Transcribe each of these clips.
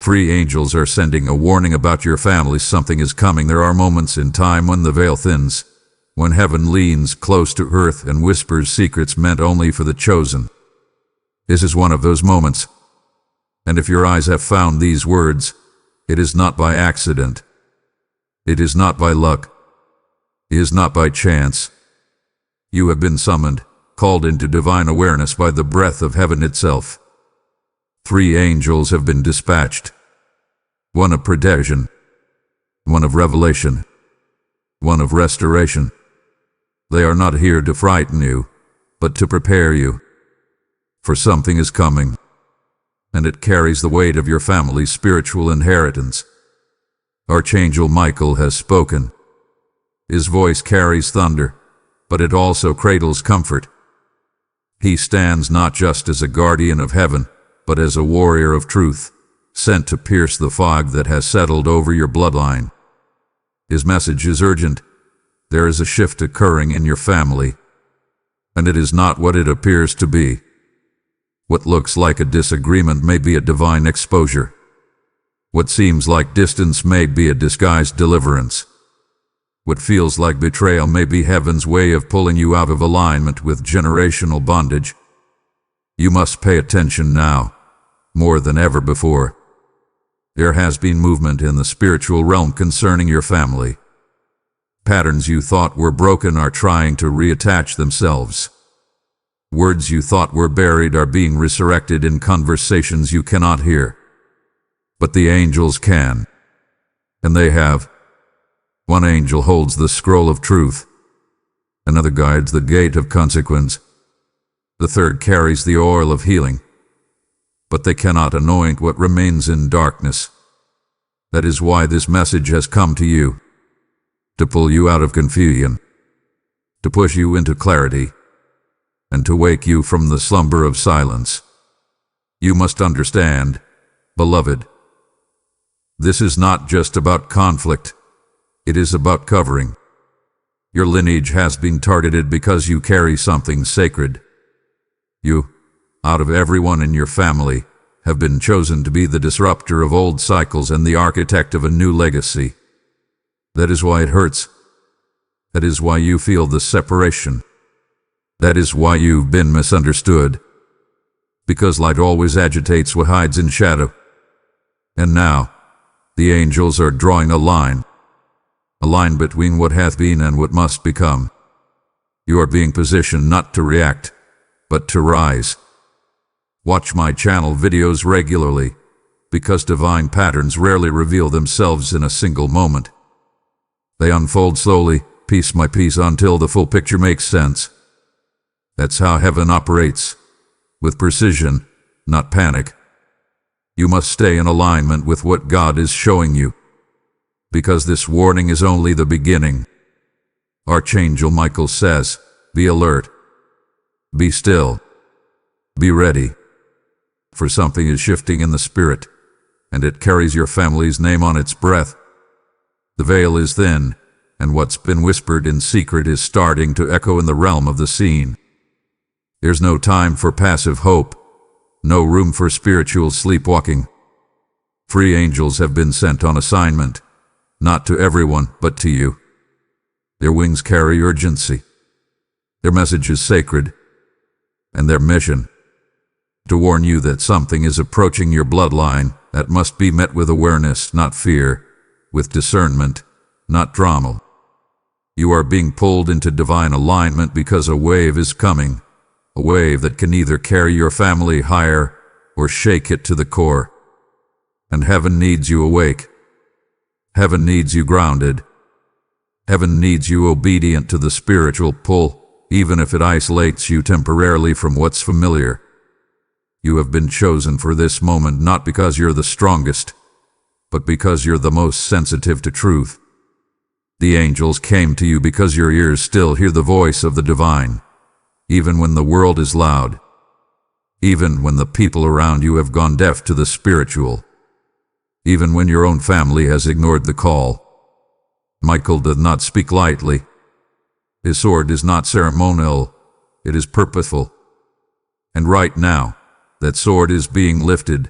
Free angels are sending a warning about your family. Something is coming. There are moments in time when the veil thins, when heaven leans close to earth and whispers secrets meant only for the chosen. This is one of those moments. And if your eyes have found these words, it is not by accident. It is not by luck. It is not by chance. You have been summoned, called into divine awareness by the breath of heaven itself. 3 angels have been dispatched. 1 of protection, 1 of revelation, 1 of restoration. They are not here to frighten you, but to prepare you. For something is coming, and it carries the weight of your family's spiritual inheritance. Archangel Michael has spoken. His voice carries thunder, but it also cradles comfort. He stands not just as a guardian of heaven, but as a warrior of truth, sent to pierce the fog that has settled over your bloodline. His message is urgent. There is a shift occurring in your family, and it is not what it appears to be. What looks like a disagreement may be a divine exposure. What seems like distance may be a disguised deliverance. What feels like betrayal may be heaven's way of pulling you out of alignment with generational bondage. You must pay attention now, more than ever before. There has been movement in the spiritual realm concerning your family. Patterns you thought were broken are trying to reattach themselves. Words you thought were buried are being resurrected in conversations you cannot hear. But the angels can, and they have. 1 angel holds the scroll of truth. Another guides the gate of consequence. The 3rd carries the oil of healing. But they cannot anoint what remains in darkness. That is why this message has come to you. To pull you out of confusion. To push you into clarity. And to wake you from the slumber of silence. You must understand, beloved. This is not just about conflict. It is about covering. Your lineage has been targeted because you carry something sacred. You, out of everyone in your family, have been chosen to be the disruptor of old cycles and the architect of a new legacy. That is why it hurts. That is why you feel the separation. That is why you've been misunderstood. Because light always agitates what hides in shadow. And now, the angels are drawing a line between what hath been and what must become. You are being positioned not to react, but to rise. Watch my channel videos regularly, because divine patterns rarely reveal themselves in a single moment. They unfold slowly, piece by piece, until the full picture makes sense. That's how heaven operates, with precision, not panic. You must stay in alignment with what God is showing you, because this warning is only the beginning. Archangel Michael says, be alert, be still, be ready, for something is shifting in the spirit, and it carries your family's name on its breath. The veil is thin, and what's been whispered in secret is starting to echo in the realm of the seen. There's no time for passive hope, no room for spiritual sleepwalking. Free angels have been sent on assignment, not to everyone, but to you. Their wings carry urgency. Their message is sacred, and their mission, to warn you that something is approaching your bloodline that must be met with awareness, not fear, with discernment, not drama. You are being pulled into divine alignment because a wave is coming, a wave that can either carry your family higher or shake it to the core. And heaven needs you awake. Heaven needs you grounded. Heaven needs you obedient to the spiritual pull, even if it isolates you temporarily from what's familiar. You have been chosen for this moment not because you're the strongest, but because you're the most sensitive to truth. The angels came to you because your ears still hear the voice of the divine, even when the world is loud, even when the people around you have gone deaf to the spiritual, even when your own family has ignored the call. Michael does not speak lightly. His sword is not ceremonial, it is purposeful. And right now, that sword is being lifted,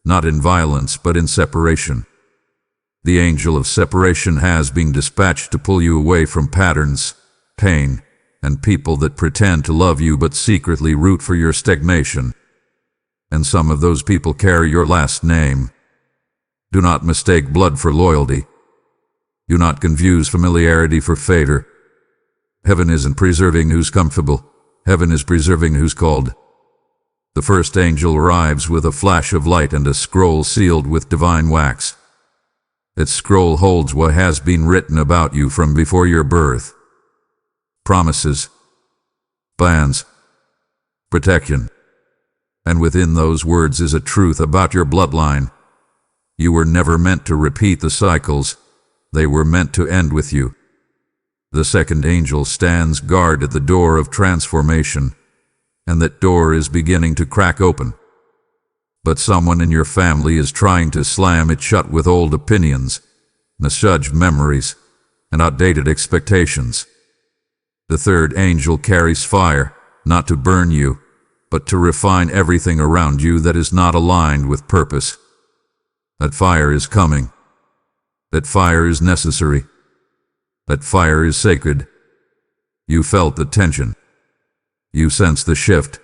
not in violence but in separation. The angel of separation has been dispatched to pull you away from patterns, pain, and people that pretend to love you but secretly root for your stagnation. And some of those people carry your last name. Do not mistake blood for loyalty. Do not confuse familiarity for favor. Heaven isn't preserving who's comfortable. Heaven is preserving who's called. The first angel arrives with a flash of light and a scroll sealed with divine wax. Its scroll holds what has been written about you from before your birth. Promises, plans, protection. And within those words is a truth about your bloodline. You were never meant to repeat the cycles. They were meant to end with you. The second angel stands guard at the door of transformation, and that door is beginning to crack open. But someone in your family is trying to slam it shut with old opinions, misjudged memories, and outdated expectations. The third angel carries fire, not to burn you, but to refine everything around you that is not aligned with purpose. That fire is coming. That fire is necessary. That fire is sacred. You felt the tension. You sensed the shift.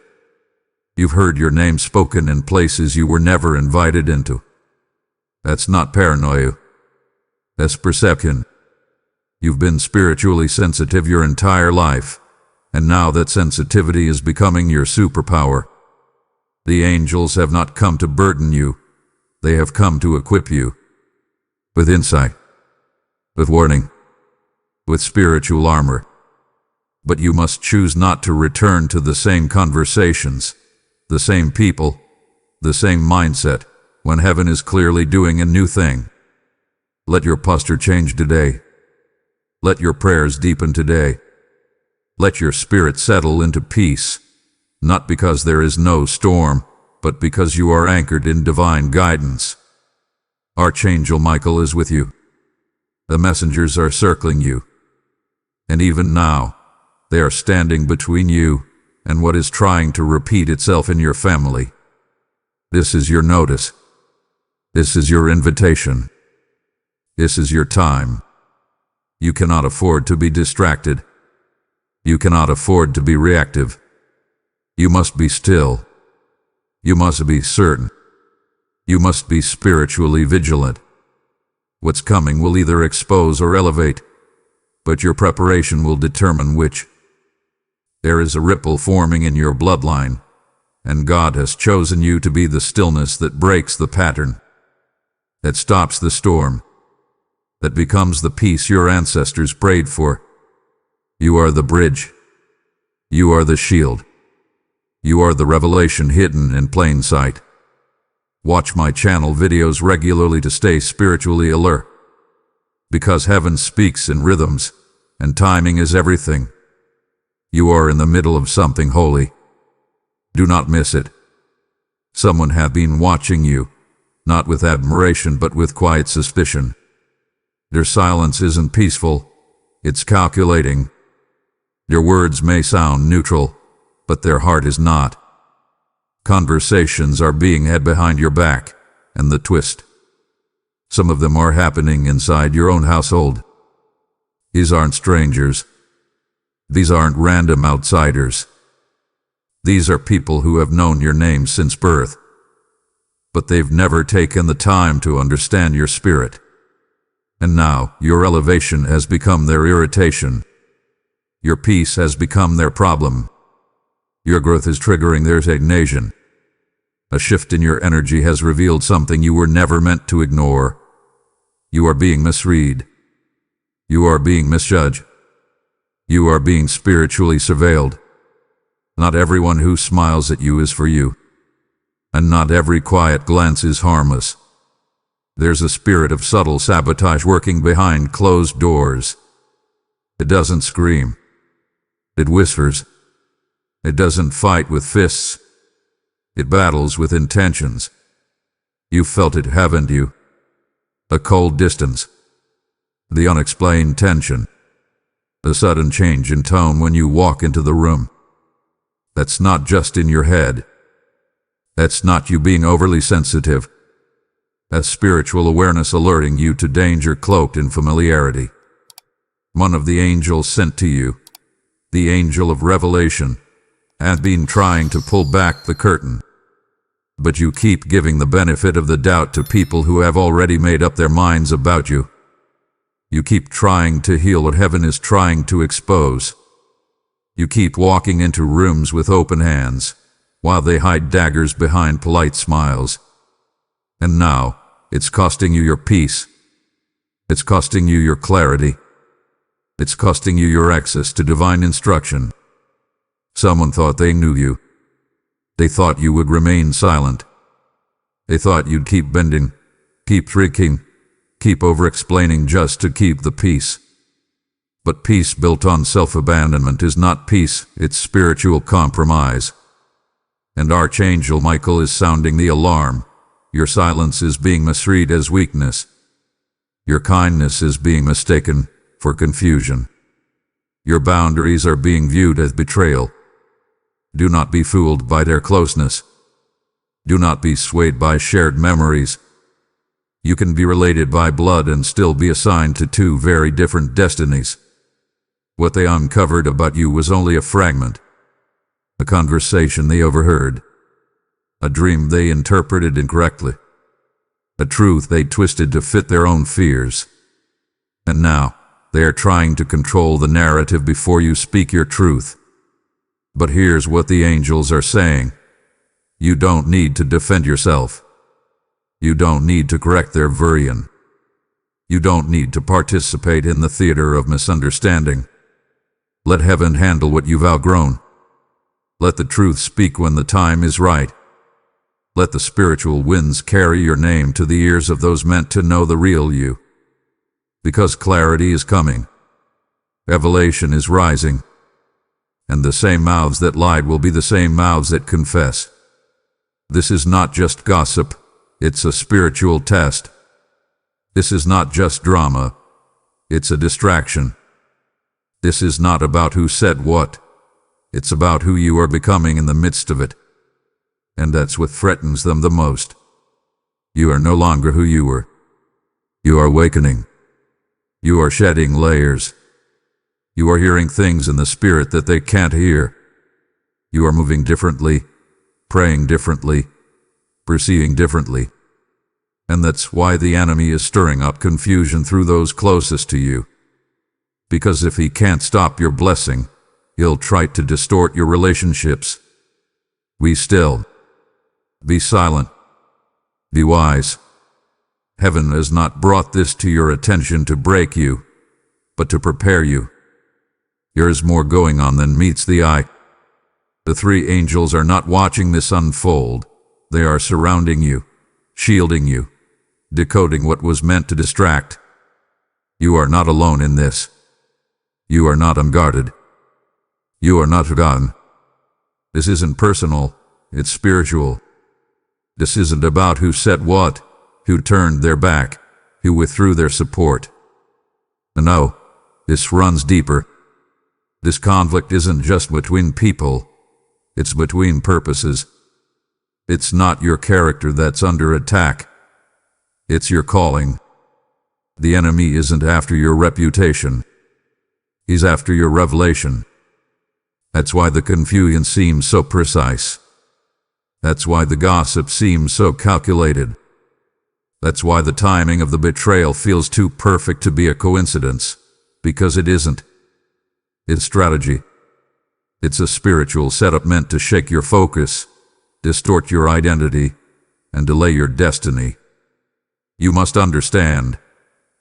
You've heard your name spoken in places you were never invited into. That's not paranoia. That's perception. You've been spiritually sensitive your entire life, and now that sensitivity is becoming your superpower. The angels have not come to burden you. They have come to equip you with insight, with warning, with spiritual armor. But you must choose not to return to the same conversations, the same people, the same mindset, when heaven is clearly doing a new thing. Let your posture change today. Let your prayers deepen today. Let your spirit settle into peace, not because there is no storm, but because you are anchored in divine guidance. Archangel Michael is with you. The messengers are circling you. And even now, they are standing between you and what is trying to repeat itself in your family. This is your notice. This is your invitation. This is your time. You cannot afford to be distracted. You cannot afford to be reactive. You must be still. You must be certain. You must be spiritually vigilant. What's coming will either expose or elevate, but your preparation will determine which. There is a ripple forming in your bloodline, and God has chosen you to be the stillness that breaks the pattern, that stops the storm, that becomes the peace your ancestors prayed for. You are the bridge. You are the shield. You are the revelation hidden in plain sight. Watch my channel videos regularly to stay spiritually alert. Because heaven speaks in rhythms, and timing is everything. You are in the middle of something holy. Do not miss it. Someone have been watching you, not with admiration but with quiet suspicion. Their silence isn't peaceful, it's calculating. Their words may sound neutral, but their heart is not. Conversations are being had behind your back, and the twist. Some of them are happening inside your own household. These aren't strangers. These aren't random outsiders. These are people who have known your name since birth, but they've never taken the time to understand your spirit. And now your elevation has become their irritation. Your peace has become their problem. Your growth is triggering their stagnation. A shift in your energy has revealed something you were never meant to ignore. You are being misread. You are being misjudged. You are being spiritually surveilled. Not everyone who smiles at you is for you. And not every quiet glance is harmless. There's a spirit of subtle sabotage working behind closed doors. It doesn't scream. It whispers. It doesn't fight with fists. It battles with intentions. You felt it, haven't you? A cold distance. The unexplained tension. The sudden change in tone when you walk into the room. That's not just in your head. That's not you being overly sensitive. a spiritual awareness alerting you to danger cloaked in familiarity. One of the angels sent to you, the angel of revelation, had been trying to pull back the curtain. But you keep giving the benefit of the doubt to people who have already made up their minds about you. You keep trying to heal what heaven is trying to expose. You keep walking into rooms with open hands, while they hide daggers behind polite smiles. And now, it's costing you your peace. It's costing you your clarity. It's costing you your access to divine instruction. Someone thought they knew you. They thought you would remain silent. They thought you'd keep bending, keep freaking, keep over-explaining just to keep the peace. But peace built on self-abandonment is not peace, it's spiritual compromise. And Archangel Michael is sounding the alarm. Your silence is being misread as weakness. Your kindness is being mistaken for confusion. Your boundaries are being viewed as betrayal. Do not be fooled by their closeness. Do not be swayed by shared memories. You can be related by blood and still be assigned to two very different destinies. What they uncovered about you was only a fragment, a conversation they overheard, a dream they interpreted incorrectly, a truth they twisted to fit their own fears. And now, they are trying to control the narrative before you speak your truth. But here's what the angels are saying. You don't need to defend yourself. You don't need to correct their version. You don't need to participate in the theater of misunderstanding. Let heaven handle what you've outgrown. Let the truth speak when the time is right. Let the spiritual winds carry your name to the ears of those meant to know the real you. Because clarity is coming. Revelation is rising. And the same mouths that lied will be the same mouths that confess. This is not just gossip, it's a spiritual test. This is not just drama, it's a distraction. This is not about who said what, it's about who you are becoming in the midst of it. And that's what threatens them the most. You are no longer who you were. You are awakening. You are shedding layers. You are hearing things in the spirit that they can't hear. You are moving differently, praying differently, perceiving differently. And that's why the enemy is stirring up confusion through those closest to you. Because if he can't stop your blessing, he'll try to distort your relationships. Be still. Be silent. Be wise. Heaven has not brought this to your attention to break you, but to prepare you. There is more going on than meets the eye. The three angels are not watching this unfold. They are surrounding you, shielding you, decoding what was meant to distract. You are not alone in this. You are not unguarded. You are not forgotten. This isn't personal, it's spiritual. This isn't about who said what, who turned their back, who withdrew their support. No, this runs deeper. This conflict isn't just between people, it's between purposes. It's not your character that's under attack. It's your calling. The enemy isn't after your reputation. He's after your revelation. That's why the confusion seems so precise. That's why the gossip seems so calculated. That's why the timing of the betrayal feels too perfect to be a coincidence, because it isn't. It's strategy. It's a spiritual setup meant to shake your focus, distort your identity, and delay your destiny. You must understand,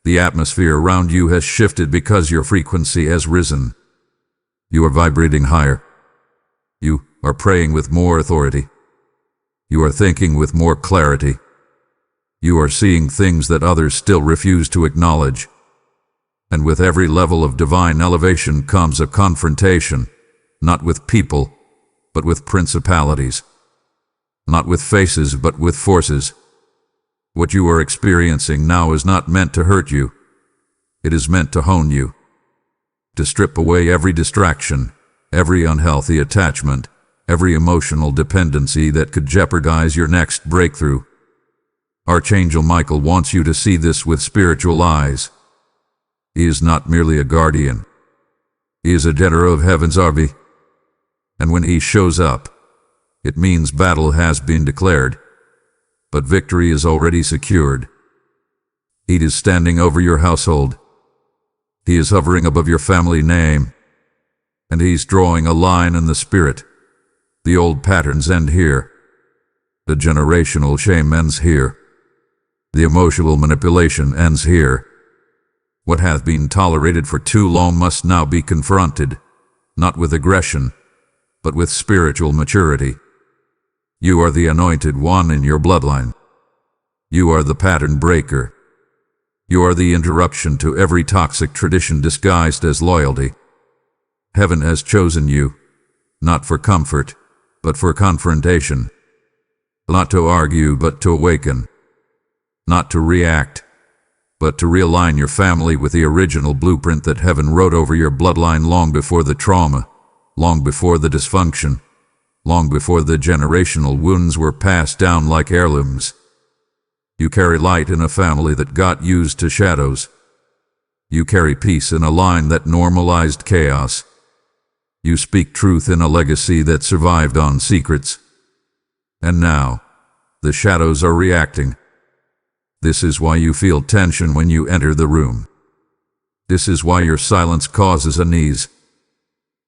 the atmosphere around you has shifted because your frequency has risen. You are vibrating higher. You are praying with more authority. You are thinking with more clarity. You are seeing things that others still refuse to acknowledge. And with every level of divine elevation comes a confrontation, not with people, but with principalities. Not with faces, but with forces. What you are experiencing now is not meant to hurt you. It is meant to hone you. To strip away every distraction, every unhealthy attachment, every emotional dependency that could jeopardize your next breakthrough. Archangel Michael wants you to see this with spiritual eyes. He is not merely a guardian. He is a general of heaven's army. And when he shows up, it means battle has been declared, but victory is already secured. He is standing over your household. He is hovering above your family name, and he's drawing a line in the spirit. The old patterns end here. The generational shame ends here. The emotional manipulation ends here. What hath been tolerated for too long must now be confronted, not with aggression, but with spiritual maturity. You are the anointed one in your bloodline. You are the pattern breaker. You are the interruption to every toxic tradition disguised as loyalty. Heaven has chosen you, not for comfort, but for confrontation. Not to argue, but to awaken. Not to react, but to realign your family with the original blueprint that heaven wrote over your bloodline long before the trauma, long before the dysfunction, long before the generational wounds were passed down like heirlooms. You carry light in a family that got used to shadows. You carry peace in a line that normalized chaos. You speak truth in a legacy that survived on secrets. And now, the shadows are reacting. This is why you feel tension when you enter the room. This is why your silence causes unease.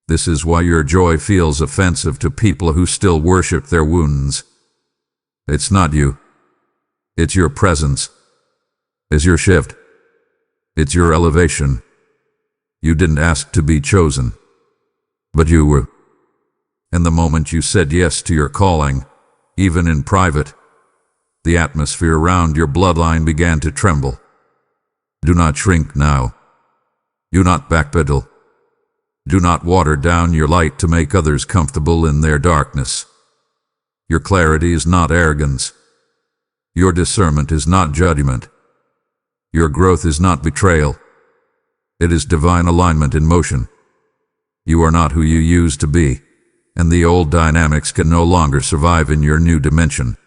This is why your joy feels offensive to people who still worship their wounds. It's not you. It's your presence. It's your shift. It's your elevation. You didn't ask to be chosen, but you were. And the moment you said yes to your calling, even in private, the atmosphere around your bloodline began to tremble. Do not shrink now. Do not backpedal. Do not water down your light to make others comfortable in their darkness. Your clarity is not arrogance. Your discernment is not judgment. Your growth is not betrayal. It is divine alignment in motion. You are not who you used to be, and the old dynamics can no longer survive in your new dimension.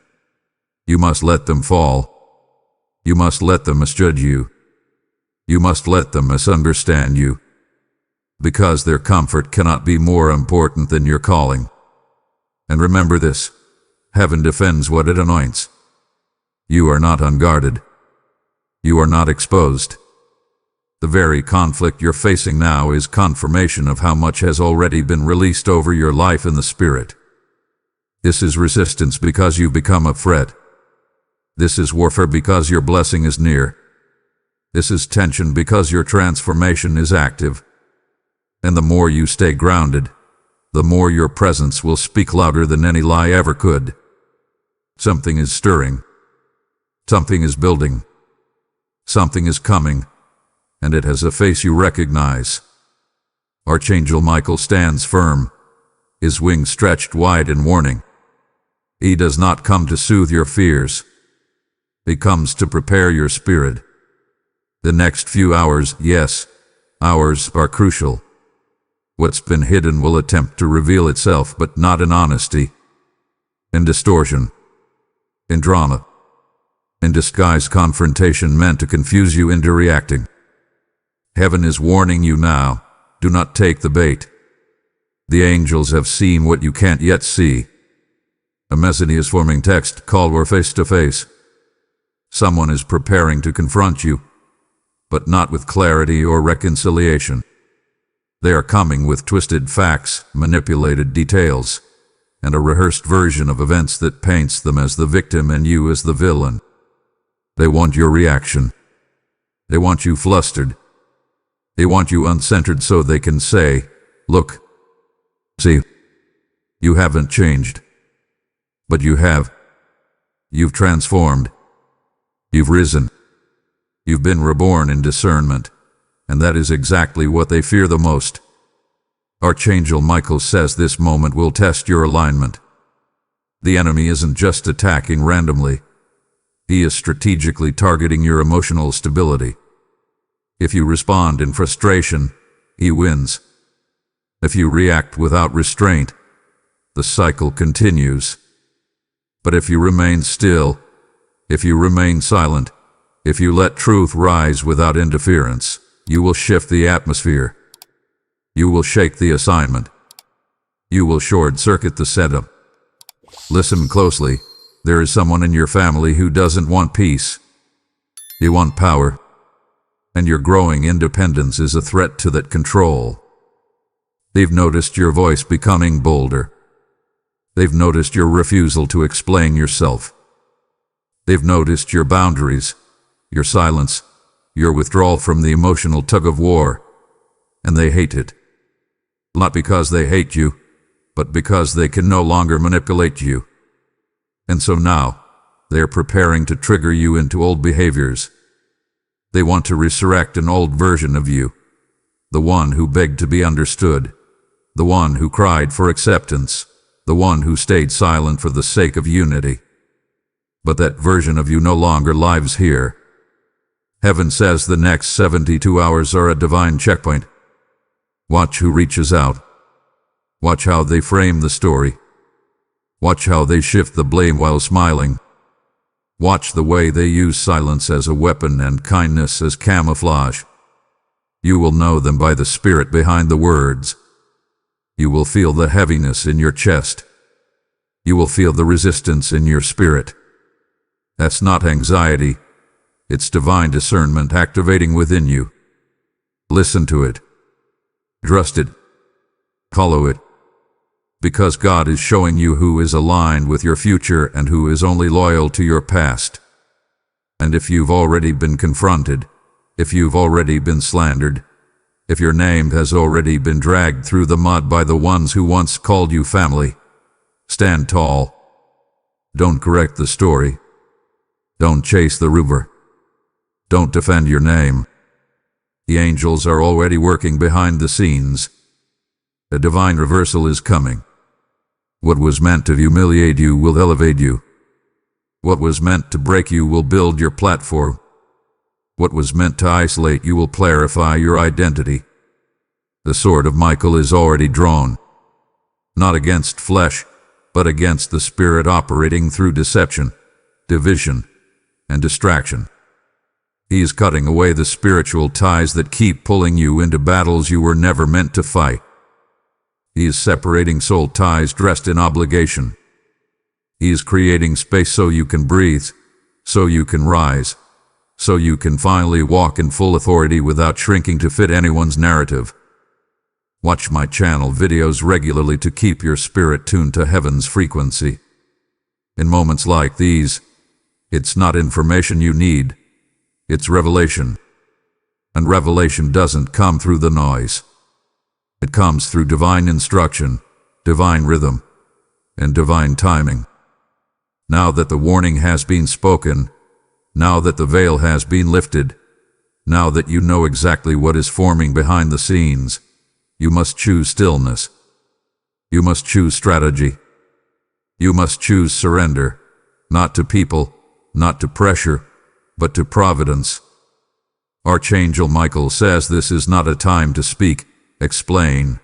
You must let them fall. You must let them misjudge you. You must let them misunderstand you, because their comfort cannot be more important than your calling. And remember this, heaven defends what it anoints. You are not unguarded. You are not exposed. The very conflict you're facing now is confirmation of how much has already been released over your life in the spirit. This is resistance because you've become a threat. This is warfare because your blessing is near. This is tension because your transformation is active. And the more you stay grounded, the more your presence will speak louder than any lie ever could. Something is stirring. Something is building. Something is coming, and it has a face you recognize. Archangel Michael stands firm, his wings stretched wide in warning. He does not come to soothe your fears. He comes to prepare your spirit. The next few hours, yes, hours, are crucial. What's been hidden will attempt to reveal itself, but not in honesty, in distortion, in drama, in disguised confrontation meant to confuse you into reacting. Heaven is warning you now, do not take the bait. The angels have seen what you can't yet see. A message is forming, text, call, or face-to-face. Someone is preparing to confront you, but not with clarity or reconciliation. They are coming with twisted facts, manipulated details, and a rehearsed version of events that paints them as the victim and you as the villain. They want your reaction. They want you flustered. They want you uncentered so they can say, look, see, you haven't changed. But you have. You've transformed. You've risen. You've been reborn in discernment, and that is exactly what they fear the most. Archangel Michael says this moment will test your alignment. The enemy isn't just attacking randomly. He is strategically targeting your emotional stability. If you respond in frustration, he wins. If you react without restraint, the cycle continues. But if you remain still, If you remain silent, if you let truth rise without interference, you will shift the atmosphere. You will shake the assignment. You will short-circuit the setup. Listen closely. There is someone in your family who doesn't want peace. They want power. And your growing independence is a threat to that control. They've noticed your voice becoming bolder. They've noticed your refusal to explain yourself. They've noticed your boundaries, your silence, your withdrawal from the emotional tug-of-war, and they hate it. Not because they hate you, but because they can no longer manipulate you. And so now, they are preparing to trigger you into old behaviors. They want to resurrect an old version of you, the one who begged to be understood, the one who cried for acceptance, the one who stayed silent for the sake of unity. But that version of you no longer lives here. Heaven says the next 72 hours are a divine checkpoint. Watch who reaches out. Watch how they frame the story. Watch how they shift the blame while smiling. Watch the way they use silence as a weapon and kindness as camouflage. You will know them by the spirit behind the words. You will feel the heaviness in your chest. You will feel the resistance in your spirit. That's not anxiety. It's divine discernment activating within you. Listen to it. Trust it. Follow it. Because God is showing you who is aligned with your future and who is only loyal to your past. And if you've already been confronted, if you've already been slandered, if your name has already been dragged through the mud by the ones who once called you family, stand tall. Don't correct the story. Don't chase the rumor. Don't defend your name. The angels are already working behind the scenes. A divine reversal is coming. What was meant to humiliate you will elevate you. What was meant to break you will build your platform. What was meant to isolate you will clarify your identity. The sword of Michael is already drawn. Not against flesh, but against the spirit operating through deception, division, and distraction. He is cutting away the spiritual ties that keep pulling you into battles you were never meant to fight. He is separating soul ties dressed in obligation. He is creating space so you can breathe, so you can rise, so you can finally walk in full authority without shrinking to fit anyone's narrative. Watch my channel videos regularly to keep your spirit tuned to heaven's frequency. In moments like these, it's not information you need, it's revelation. And revelation doesn't come through the noise. It comes through divine instruction, divine rhythm, and divine timing. Now that the warning has been spoken, now that the veil has been lifted, now that you know exactly what is forming behind the scenes, you must choose stillness. You must choose strategy. You must choose surrender, not to people, not to pressure, but to providence. Archangel Michael says this is not a time to speak, explain,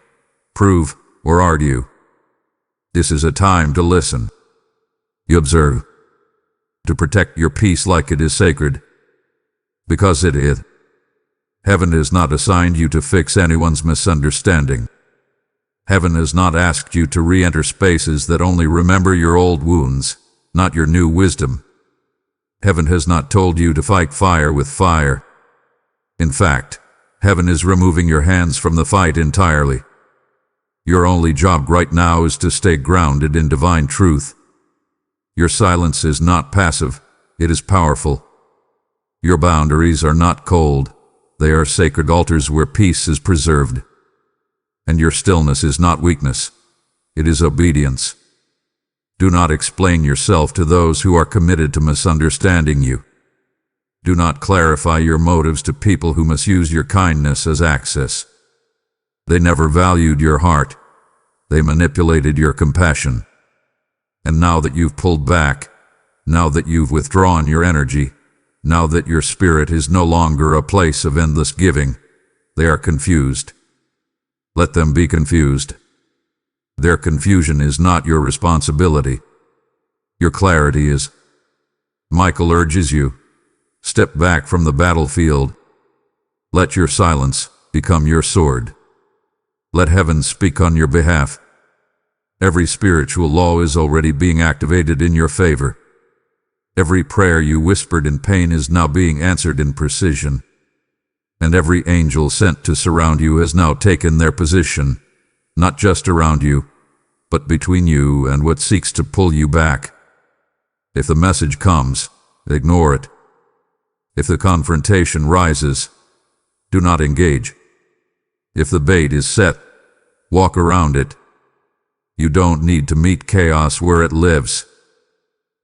prove, or argue. This is a time to listen. You observe. To protect your peace like it is sacred. Because it is. Heaven has not assigned you to fix anyone's misunderstanding. Heaven has not asked you to re-enter spaces that only remember your old wounds, not your new wisdom. Heaven has not told you to fight fire with fire. In fact, heaven is removing your hands from the fight entirely. Your only job right now is to stay grounded in divine truth. Your silence is not passive, it is powerful. Your boundaries are not cold, they are sacred altars where peace is preserved. And your stillness is not weakness, it is obedience. Do not explain yourself to those who are committed to misunderstanding you. Do not clarify your motives to people who misuse your kindness as access. They never valued your heart. They manipulated your compassion. And now that you've pulled back, now that you've withdrawn your energy, now that your spirit is no longer a place of endless giving, they are confused. Let them be confused. Their confusion is not your responsibility. Your clarity is. Michael urges you, step back from the battlefield. Let your silence become your sword. Let heaven speak on your behalf. Every spiritual law is already being activated in your favor. Every prayer you whispered in pain is now being answered in precision. And every angel sent to surround you has now taken their position, not just around you, but between you and what seeks to pull you back. If the message comes, ignore it. If the confrontation rises, do not engage. If the bait is set, walk around it. You don't need to meet chaos where it lives.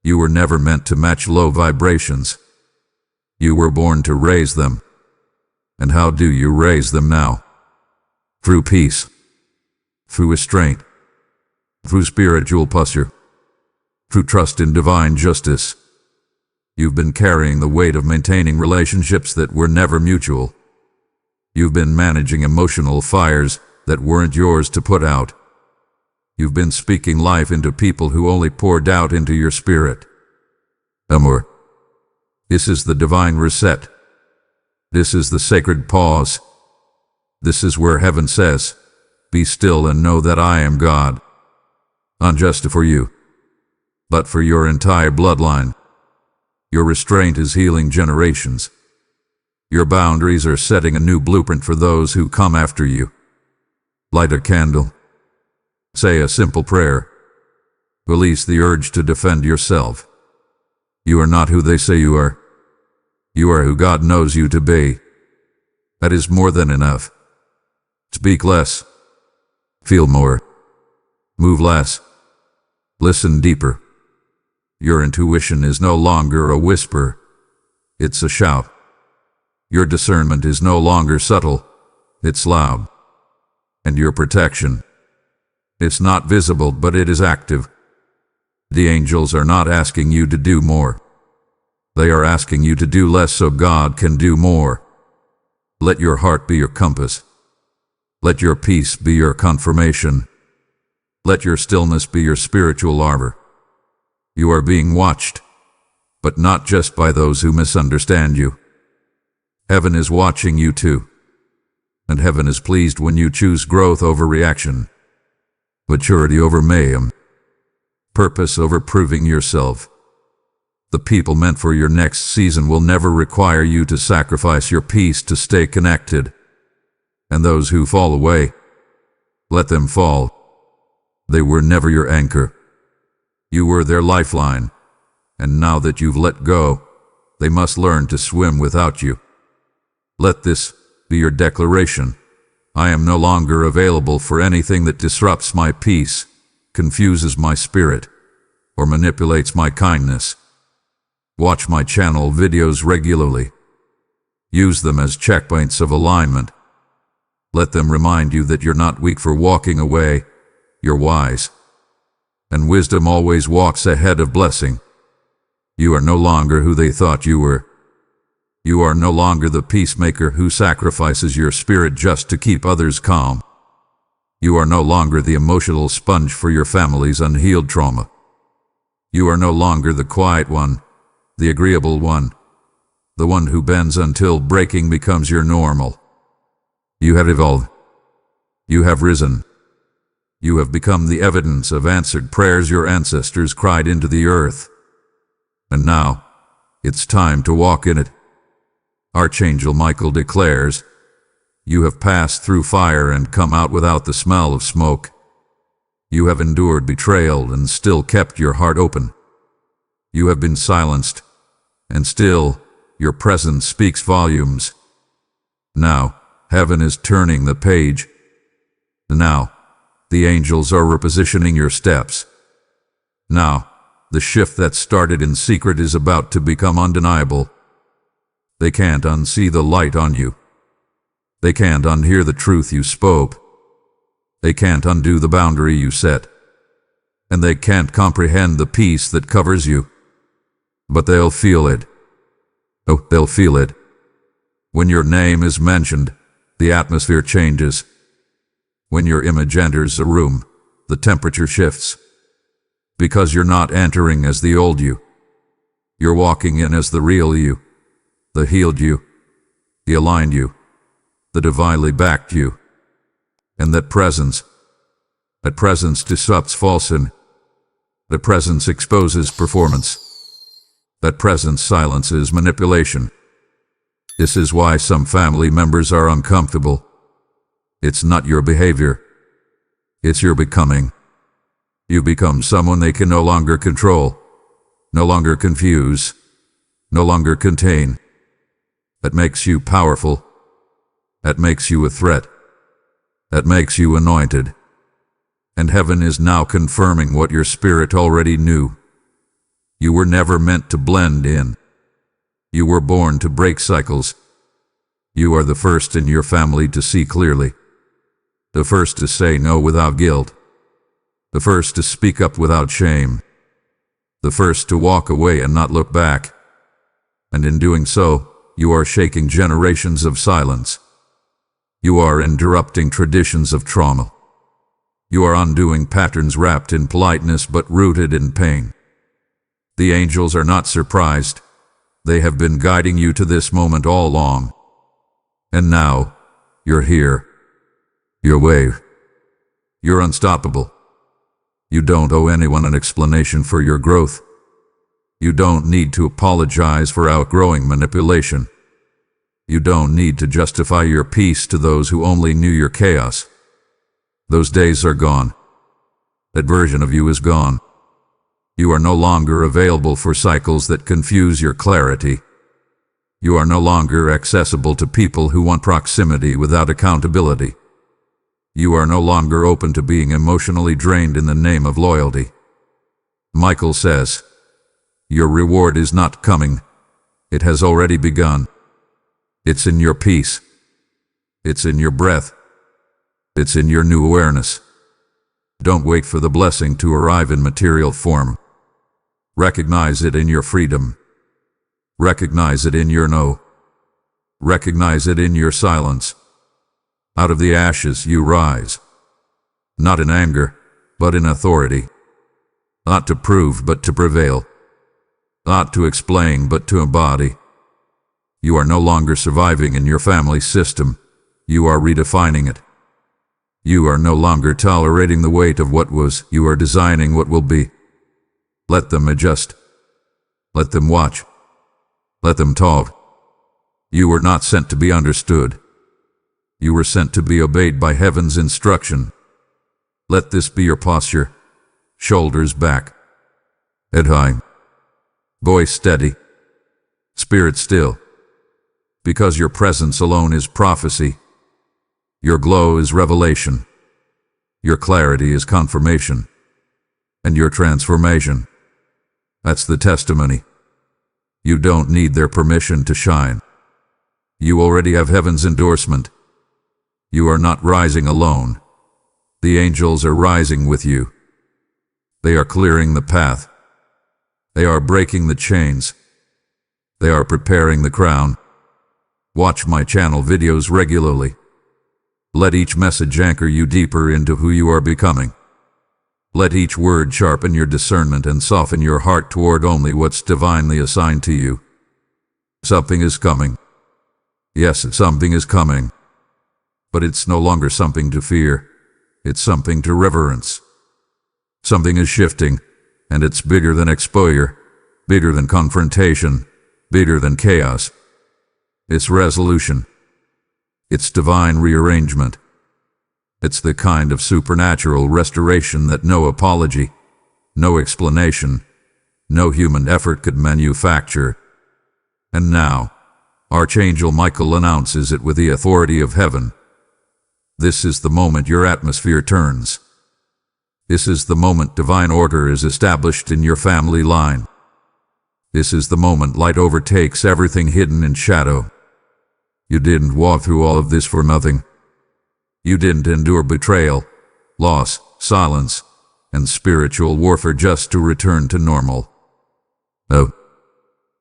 You were never meant to match low vibrations. You were born to raise them. And how do you raise them now? Through peace, through restraint, through spiritual posture, through trust in divine justice. You've been carrying the weight of maintaining relationships that were never mutual. You've been managing emotional fires that weren't yours to put out. You've been speaking life into people who only pour doubt into your spirit. Amor. This is the divine reset. This is the sacred pause. This is where heaven says, "Be still and know that I am God." Not just for you, but for your entire bloodline. Your restraint is healing generations. Your boundaries are setting a new blueprint for those who come after you. Light a candle. Say a simple prayer. Release the urge to defend yourself. You are not who they say you are. You are who God knows you to be. That is more than enough. Speak less. Feel more. Move less. Listen deeper. Your intuition is no longer a whisper. It's a shout. Your discernment is no longer subtle. It's loud. And your protection, it's not visible, but it is active. The angels are not asking you to do more. They are asking you to do less so God can do more. Let your heart be your compass. Let your peace be your confirmation. Let your stillness be your spiritual armor. You are being watched, but not just by those who misunderstand you. Heaven is watching you too. And heaven is pleased when you choose growth over reaction, maturity over mayhem, purpose over proving yourself. The people meant for your next season will never require you to sacrifice your peace to stay connected. And those who fall away, let them fall. They were never your anchor. You were their lifeline, and now that you've let go, they must learn to swim without you. Let this be your declaration. I am no longer available for anything that disrupts my peace, confuses my spirit, or manipulates my kindness. Watch my channel videos regularly. Use them as checkpoints of alignment. Let them remind you that you're not weak for walking away, you're wise. And wisdom always walks ahead of blessing. You are no longer who they thought you were. You are no longer the peacemaker who sacrifices your spirit just to keep others calm. You are no longer the emotional sponge for your family's unhealed trauma. You are no longer the quiet one, the agreeable one, the one who bends until breaking becomes your normal. You have evolved. You have risen. You have become the evidence of answered prayers your ancestors cried into the earth. And now, it's time to walk in it. Archangel Michael declares, you have passed through fire and come out without the smell of smoke. You have endured betrayal and still kept your heart open. You have been silenced, and still your presence speaks volumes. Now, heaven is turning the page. Now, the angels are repositioning your steps. Now, the shift that started in secret is about to become undeniable. They can't unsee the light on you. They can't unhear the truth you spoke. They can't undo the boundary you set. And they can't comprehend the peace that covers you. But they'll feel it. Oh, they'll feel it. When your name is mentioned, the atmosphere changes. When your image enters a room, the temperature shifts. Because you're not entering as the old you. You're walking in as the real you, the healed you, the aligned you, the divinely backed you. And that presence disrupts falsehood. That presence exposes performance. That presence silences manipulation. This is why some family members are uncomfortable. It's not your behavior. It's your becoming. You become someone they can no longer control, no longer confuse, no longer contain. That makes you powerful. That makes you a threat. That makes you anointed. And heaven is now confirming what your spirit already knew. You were never meant to blend in. You were born to break cycles. You are the first in your family to see clearly. The first to say no without guilt. The first to speak up without shame. The first to walk away and not look back. And in doing so, you are shaking generations of silence. You are interrupting traditions of trauma. You are undoing patterns wrapped in politeness but rooted in pain. The angels are not surprised. They have been guiding you to this moment all along. And now, you're here. You're wave. You're unstoppable. You don't owe anyone an explanation for your growth. You don't need to apologize for outgrowing manipulation. You don't need to justify your peace to those who only knew your chaos. Those days are gone. That version of you is gone. You are no longer available for cycles that confuse your clarity. You are no longer accessible to people who want proximity without accountability. You are no longer open to being emotionally drained in the name of loyalty. Michael says, your reward is not coming. It has already begun. It's in your peace. It's in your breath. It's in your new awareness. Don't wait for the blessing to arrive in material form. Recognize it in your freedom. Recognize it in your no. Recognize it in your silence. Out of the ashes you rise. Not in anger, but in authority. Not to prove, but to prevail. Not to explain, but to embody. You are no longer surviving in your family system. You are redefining it. You are no longer tolerating the weight of what was. You are designing what will be. Let them adjust. Let them watch. Let them talk. You were not sent to be understood. You were sent to be obeyed by heaven's instruction. Let this be your posture. Shoulders back. Head high. Voice steady. Spirit still. Because your presence alone is prophecy. Your glow is revelation. Your clarity is confirmation. And your transformation. That's the testimony. You don't need their permission to shine. You already have heaven's endorsement. You are not rising alone. The angels are rising with you. They are clearing the path. They are breaking the chains. They are preparing the crown. Watch my channel videos regularly. Let each message anchor you deeper into who you are becoming. Let each word sharpen your discernment and soften your heart toward only what's divinely assigned to you. Something is coming. Yes, something is coming. But it's no longer something to fear. It's something to reverence. Something is shifting, and it's bigger than exposure, bigger than confrontation, bigger than chaos. It's resolution. It's divine rearrangement. It's the kind of supernatural restoration that no apology, no explanation, no human effort could manufacture. And now, Archangel Michael announces it with the authority of heaven. This is the moment your atmosphere turns. This is the moment divine order is established in your family line. This is the moment light overtakes everything hidden in shadow. You didn't walk through all of this for nothing. You didn't endure betrayal, loss, silence, and spiritual warfare just to return to normal. No.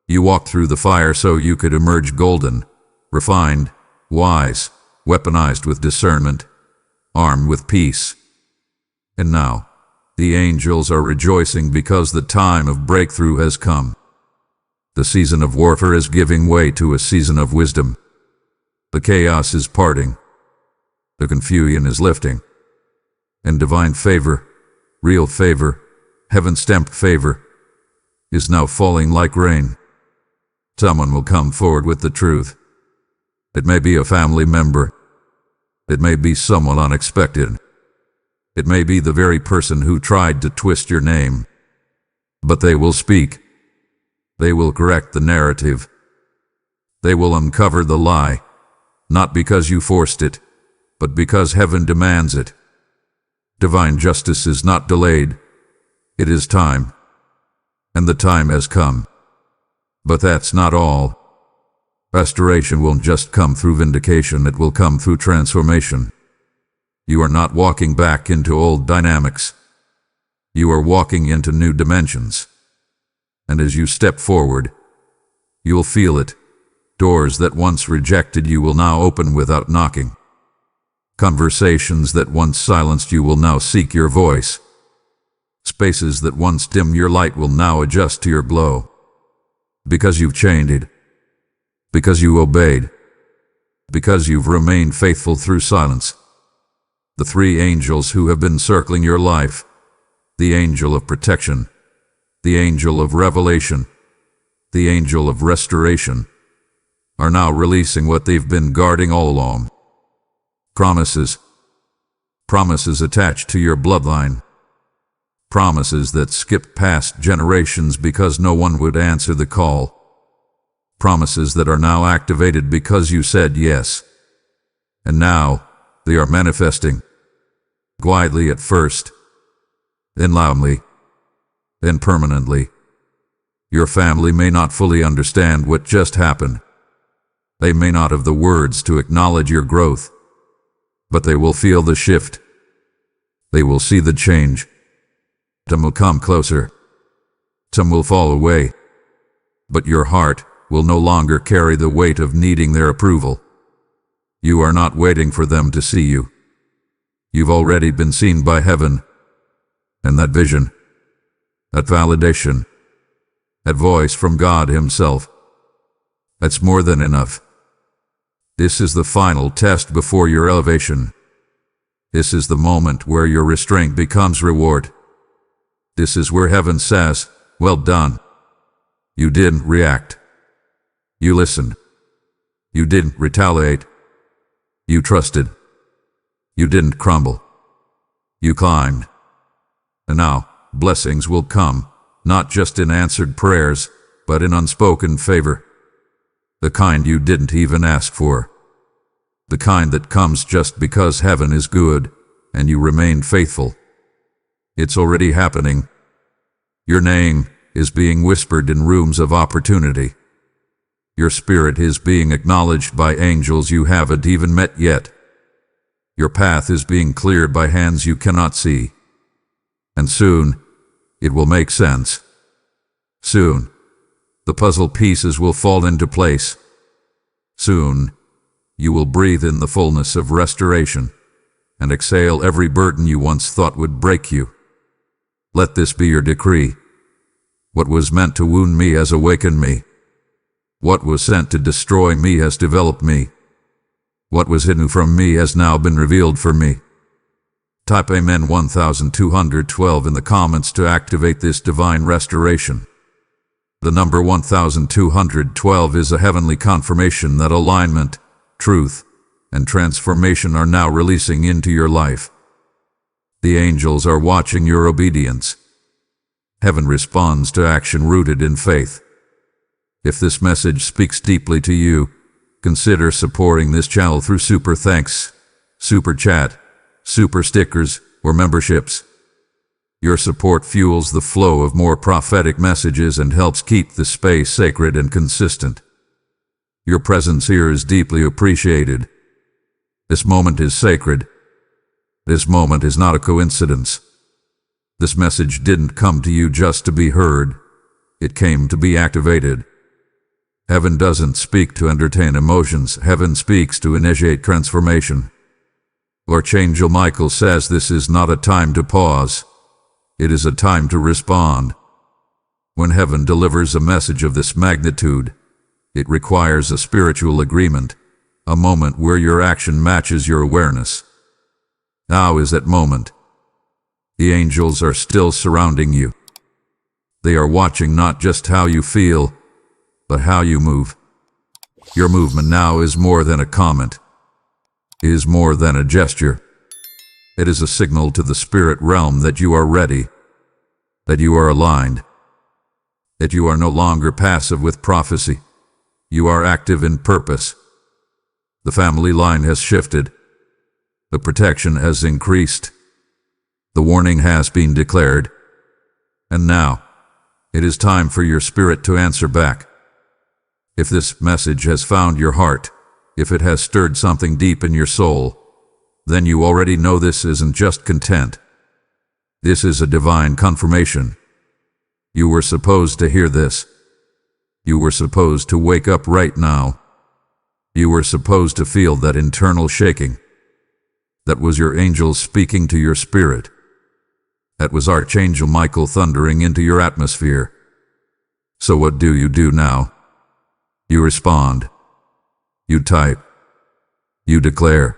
You walked through the fire so you could emerge golden, refined, wise, weaponized with discernment, armed with peace. And now, the angels are rejoicing because the time of breakthrough has come. The season of warfare is giving way to a season of wisdom. The chaos is parting. The confusion is lifting. And divine favor, real favor, heaven-stamped favor, is now falling like rain. Someone will come forward with the truth. It may be a family member. It may be someone unexpected. It may be the very person who tried to twist your name. But they will speak. They will correct the narrative. They will uncover the lie, not because you forced it, but because heaven demands it. Divine justice is not delayed. It is time. And the time has come. But that's not all. Restoration won't just come through vindication, it will come through transformation. You are not walking back into old dynamics. You are walking into new dimensions. And as you step forward, you will feel it. Doors that once rejected you will now open without knocking. Conversations that once silenced you will now seek your voice. Spaces that once dimmed your light will now adjust to your glow. Because you've changed. Because you obeyed. Because you've remained faithful through silence. The three angels who have been circling your life, the angel of protection, the angel of revelation, the angel of restoration, are now releasing what they've been guarding all along. Promises. Promises attached to your bloodline. Promises that skipped past generations because no one would answer the call. Promises that are now activated because you said yes. And now they are manifesting. Quietly at first, then loudly, then permanently. Your family may not fully understand what just happened. They may not have the words to acknowledge your growth, but they will feel the shift. They will see the change. Some will come closer. Some will fall away. But your heart will no longer carry the weight of needing their approval. You are not waiting for them to see you. You've already been seen by heaven. And that vision, that validation, that voice from God Himself, that's more than enough. This is the final test before your elevation. This is the moment where your restraint becomes reward. This is where heaven says, "Well done." You didn't react. You listened. You didn't retaliate. You trusted. You didn't crumble. You climbed. And now, blessings will come, not just in answered prayers, but in unspoken favor. The kind you didn't even ask for. The kind that comes just because heaven is good, and you remain faithful. It's already happening. Your name is being whispered in rooms of opportunity. Your spirit is being acknowledged by angels you haven't even met yet. Your path is being cleared by hands you cannot see. And soon, it will make sense. Soon, the puzzle pieces will fall into place. Soon, you will breathe in the fullness of restoration and exhale every burden you once thought would break you. Let this be your decree. What was meant to wound me has awakened me. What was sent to destroy me has developed me. What was hidden from me has now been revealed for me. Type Amen 1212 in the comments to activate this divine restoration. The number 1212 is a heavenly confirmation that alignment, truth, and transformation are now releasing into your life. The angels are watching your obedience. Heaven responds to action rooted in faith. If this message speaks deeply to you, consider supporting this channel through super thanks, super chat, super stickers, or memberships. Your support fuels the flow of more prophetic messages and helps keep the space sacred and consistent. Your presence here is deeply appreciated. This moment is sacred. This moment is not a coincidence. This message didn't come to you just to be heard. It came to be activated. Heaven doesn't speak to entertain emotions. Heaven speaks to initiate transformation. Archangel Michael says this is not a time to pause. It is a time to respond. When heaven delivers a message of this magnitude, it requires a spiritual agreement, a moment where your action matches your awareness. Now is that moment. The angels are still surrounding you. They are watching not just how you feel, but how you move. Your movement now is more than a comment. It is more than a gesture. It is a signal to the spirit realm that you are ready, that you are aligned, that you are no longer passive with prophecy. You are active in purpose. The family line has shifted. The protection has increased. The warning has been declared. And now, it is time for your spirit to answer back. If this message has found your heart, if it has stirred something deep in your soul, then you already know this isn't just content. This is a divine confirmation. You were supposed to hear this. You were supposed to wake up right now. You were supposed to feel that internal shaking. That was your angels speaking to your spirit. That was Archangel Michael thundering into your atmosphere. So what do you do now? You respond. You type. You declare.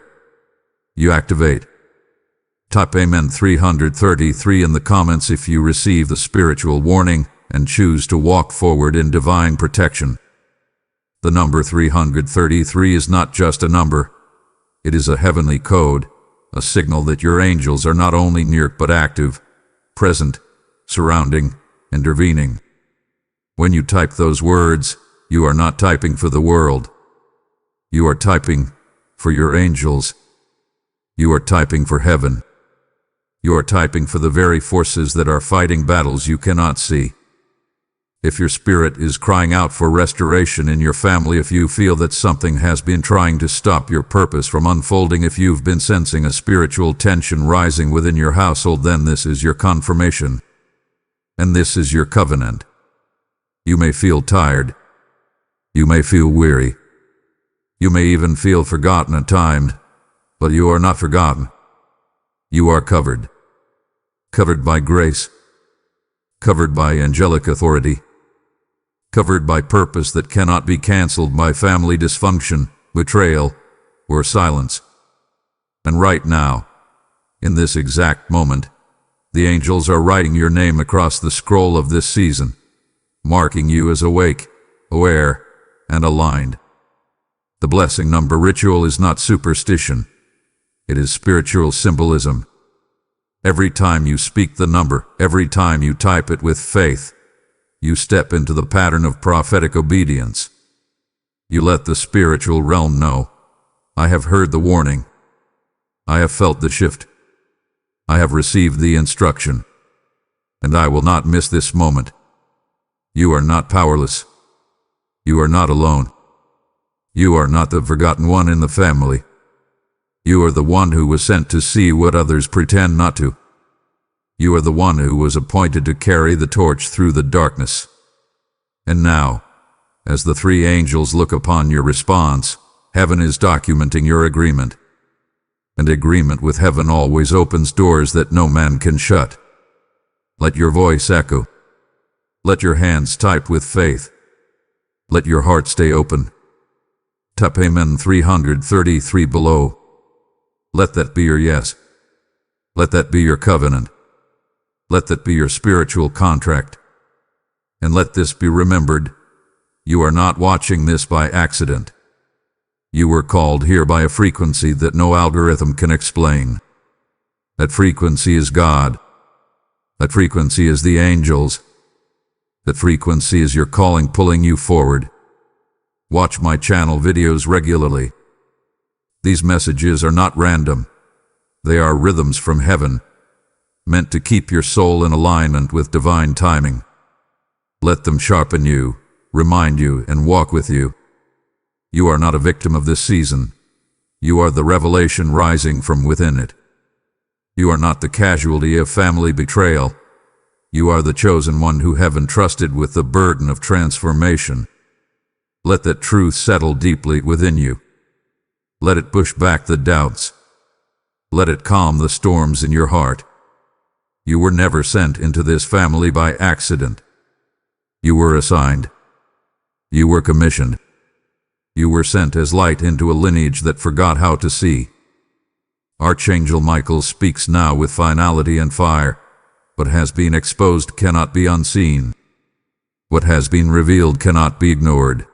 You activate. Type Amen 333 in the comments if you receive the spiritual warning and choose to walk forward in divine protection. The number 333 is not just a number. It is a heavenly code, a signal that your angels are not only near but active, present, surrounding, intervening. When you type those words, you are not typing for the world. You are typing for your angels. You are typing for heaven. You are typing for the very forces that are fighting battles you cannot see. If your spirit is crying out for restoration in your family, if you feel that something has been trying to stop your purpose from unfolding, if you've been sensing a spiritual tension rising within your household, then this is your confirmation. And this is your covenant. You may feel tired. You may feel weary. You may even feel forgotten at times, but you are not forgotten. You are covered. Covered by grace. Covered by angelic authority. Covered by purpose that cannot be canceled by family dysfunction, betrayal, or silence. And right now, in this exact moment, the angels are writing your name across the scroll of this season, marking you as awake, aware, and aligned. The blessing number ritual is not superstition. It is spiritual symbolism. Every time you speak the number, every time you type it with faith, you step into the pattern of prophetic obedience. You let the spiritual realm know, I have heard the warning. I have felt the shift. I have received the instruction. And I will not miss this moment. You are not powerless. You are not alone. You are not the forgotten one in the family. You are the one who was sent to see what others pretend not to. You are the one who was appointed to carry the torch through the darkness. And now, as the three angels look upon your response, heaven is documenting your agreement. And agreement with heaven always opens doors that no man can shut. Let your voice echo. Let your hands type with faith. Let your heart stay open. Type Amen 333 below. Let that be your yes. Let that be your covenant. Let that be your spiritual contract. And let this be remembered. You are not watching this by accident. You were called here by a frequency that no algorithm can explain. That frequency is God. That frequency is the angels. That frequency is your calling pulling you forward. Watch my channel videos regularly. These messages are not random. They are rhythms from heaven, meant to keep your soul in alignment with divine timing. Let them sharpen you, remind you, and walk with you. You are not a victim of this season. You are the revelation rising from within it. You are not the casualty of family betrayal. You are the chosen one who heaven trusted with the burden of transformation. Let that truth settle deeply within you. Let it push back the doubts. Let it calm the storms in your heart. You were never sent into this family by accident. You were assigned. You were commissioned. You were sent as light into a lineage that forgot how to see. Archangel Michael speaks now with finality and fire. What has been exposed cannot be unseen. What has been revealed cannot be ignored.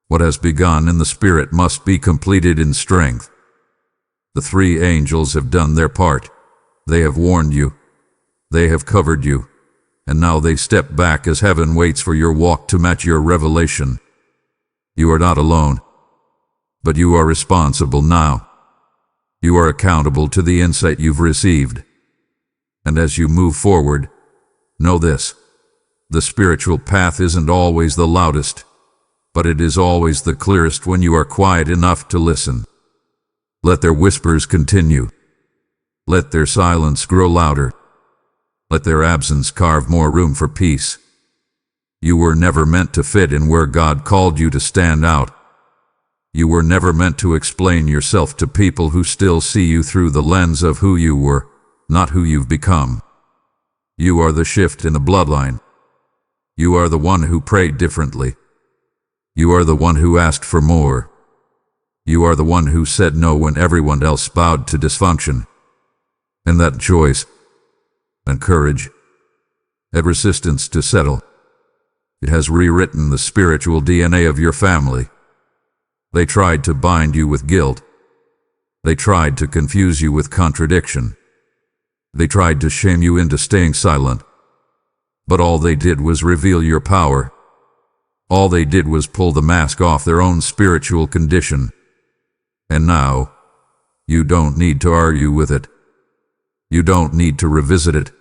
What has begun in the spirit must be completed in strength. The three angels have done their part. They have warned you. They have covered you. And now they step back as heaven waits for your walk to match your revelation. You are not alone, but you are responsible now. You are accountable to the insight you've received. And as you move forward, know this: the spiritual path isn't always the loudest, but it is always the clearest when you are quiet enough to listen. Let their whispers continue. Let their silence grow louder. Let their absence carve more room for peace. You were never meant to fit in where God called you to stand out. You were never meant to explain yourself to people who still see you through the lens of who you were, not who you've become. You are the shift in the bloodline. You are the one who prayed differently. You are the one who asked for more. You are the one who said no when everyone else bowed to dysfunction. And that choice, and courage, and resistance to settle, it has rewritten the spiritual DNA of your family. They tried to bind you with guilt. They tried to confuse you with contradiction. They tried to shame you into staying silent. But all they did was reveal your power. All they did was pull the mask off their own spiritual condition. And now, you don't need to argue with it. You don't need to revisit it.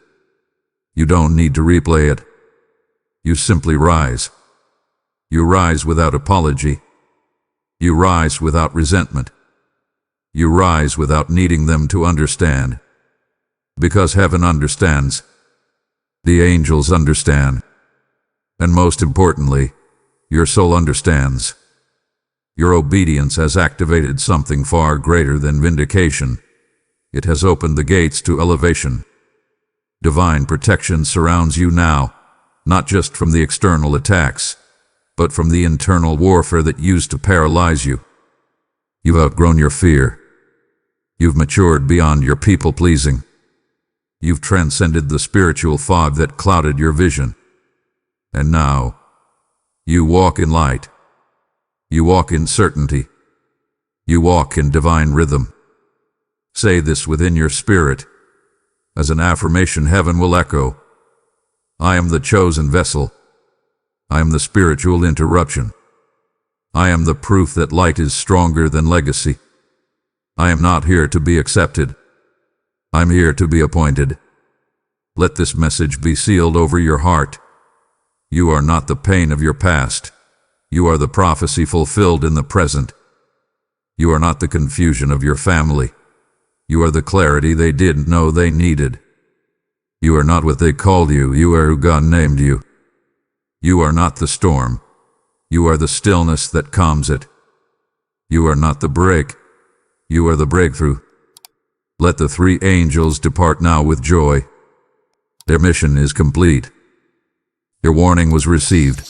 You don't need to replay it. You simply rise. You rise without apology. You rise without resentment. You rise without needing them to understand. Because heaven understands. The angels understand. And most importantly, your soul understands. Your obedience has activated something far greater than vindication. It has opened the gates to elevation. Divine protection surrounds you now, not just from the external attacks, but from the internal warfare that used to paralyze you. You've outgrown your fear. You've matured beyond your people-pleasing. You've transcended the spiritual fog that clouded your vision. And now, you walk in light. You walk in certainty. You walk in divine rhythm. Say this within your spirit. As an affirmation, heaven will echo. I am the chosen vessel. I am the spiritual interruption. I am the proof that light is stronger than legacy. I am not here to be accepted. I'm here to be appointed. Let this message be sealed over your heart. You are not the pain of your past. You are the prophecy fulfilled in the present. You are not the confusion of your family. You are the clarity they didn't know they needed. You are not what they called you. You are who God named you. You are not the storm. You are the stillness that calms it. You are not the break. You are the breakthrough. Let the three angels depart now with joy. Their mission is complete. Your warning was received,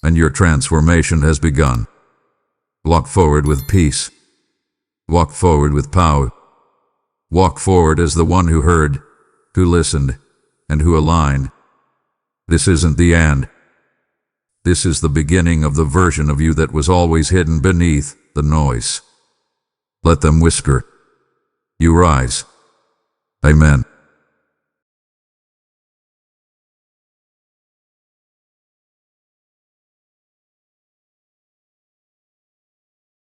and your transformation has begun. Walk forward with peace. Walk forward with power. Walk forward as the one who heard, who listened, and who aligned. This isn't the end. This is the beginning of the version of you that was always hidden beneath the noise. Let them whisper. You rise. Amen.